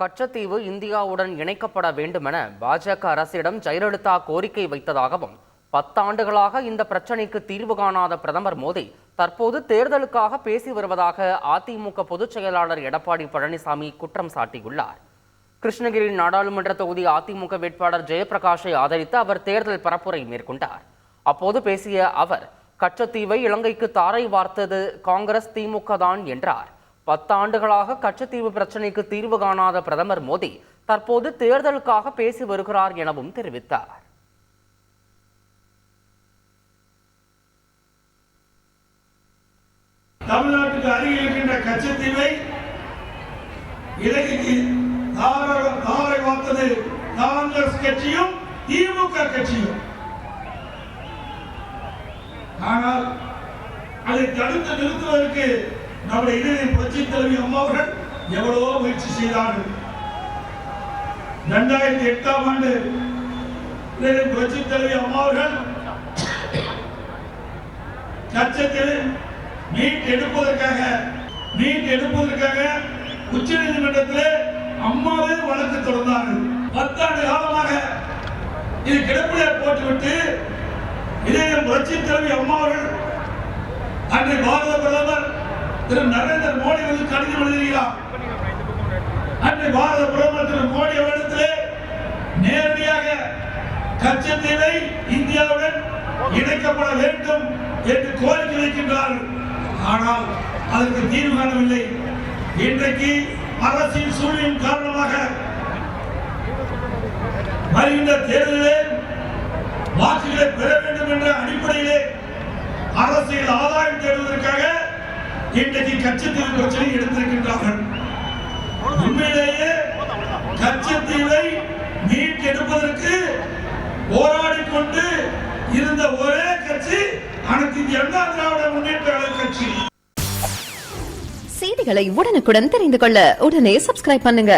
கச்சத்தீவு இந்தியாவுடன் இணைக்கப்பட வேண்டுமென பாஜக அரசிடம் ஜெயலலிதா கோரிக்கை வைத்ததாகவும் 10 ஆண்டுகளாக இந்த பிரச்சினைக்கு தீர்வு காணாத பிரதமர் மோடி தற்போது தேர்தலுக்காக பேசி வருவதாக அதிமுக பொதுச் செயலாளர் எடப்பாடி பழனிசாமி குற்றம் சாட்டியுள்ளார். கிருஷ்ணகிரி நாடாளுமன்ற தொகுதி அதிமுக வேட்பாளர் ஜெயபிரகாஷை ஆதரித்து அவர் தேர்தல் பரப்புரை மேற்கொண்டார். அப்போது பேசிய அவர், கச்சத்தீவை இலங்கைக்கு தாரை வார்த்தது காங்கிரஸ் திமுக தான் என்றார். 10 ஆண்டுகளாக கச்சத்தீவு பிரச்சினைக்கு தீர்வு காணாத பிரதமர் மோடி தற்போது தேர்தலுக்காக பேசி வருகிறார் எனவும் தெரிவித்தார். தமிழ்நாட்டுக்கு அருகில் இருக்கின்ற கச்சத்தீவை இலங்கைக்கு தாரை வார்த்தது காங்கிரஸ் கட்சியும் திமுக கட்சியும். ஆனால் அதை தடுத்து நிறுத்துவதற்கு நம்முடைய இளைஞர் புரட்சி தலைவி அம்மா அவர்கள் எவ்வளவோ முயற்சி செய்தார்கள். 2008ஆம் ஆண்டு இளைஞர் புரட்சி தலைவி அம்மா அவர்கள் கச்சத்தீவை மீட் எடுப்பதற்காக உச்ச நீதிமன்றத்தில் அம்மாவே வழக்கு தொடர்ந்தார்கள். 10 ஆண்டு காலமாக இது கிடப்பிலே போட்டுவிட்டு இளைஞர் புரட்சி தலைவி அம்மா அவர்கள் அன்றைய பாரத பிரதமர் திரு நரேந்திர மோடி அவர்கள் கடிதம் எழுதுகிறார். அன்றைய பாரத பிரதமர் திரு மோடி அவர்களிடத்திலே நேரடியாக கச்சத்தீவை இந்தியாவுடன் இணைக்கப்பட வேண்டும் என்று கோரிக்கை வைக்கின்றார்கள். ஆனால் அதற்கு தீர்வு காணவில்லை. இன்றைக்கு அரசின் சூழ்நிலையின் காரணமாக வருகின்ற தேர்தலில் வாக்குகளை பெற வேண்டும் என்ற அடிப்படையிலே அரசியல் ஆதாயம் தேடுவதற்காக இன்றைக்கு கச்சத்தீவு பிரச்சனை எடுத்திருக்கின்றார்கள். உண்மையிலேயே கச்சத்தீவை மீட்டெடுப்பதற்கு போராடிக்கொண்டு இருந்த ஒரே கட்சி அனைத்து இந்திய அண்ணா திராவிட முன்னேற்ற கட்சி. செய்திகளை உடனுக்குடன் தெரிந்து கொள்ள உடனே சப்ஸ்கிரைப் பண்ணுங்க.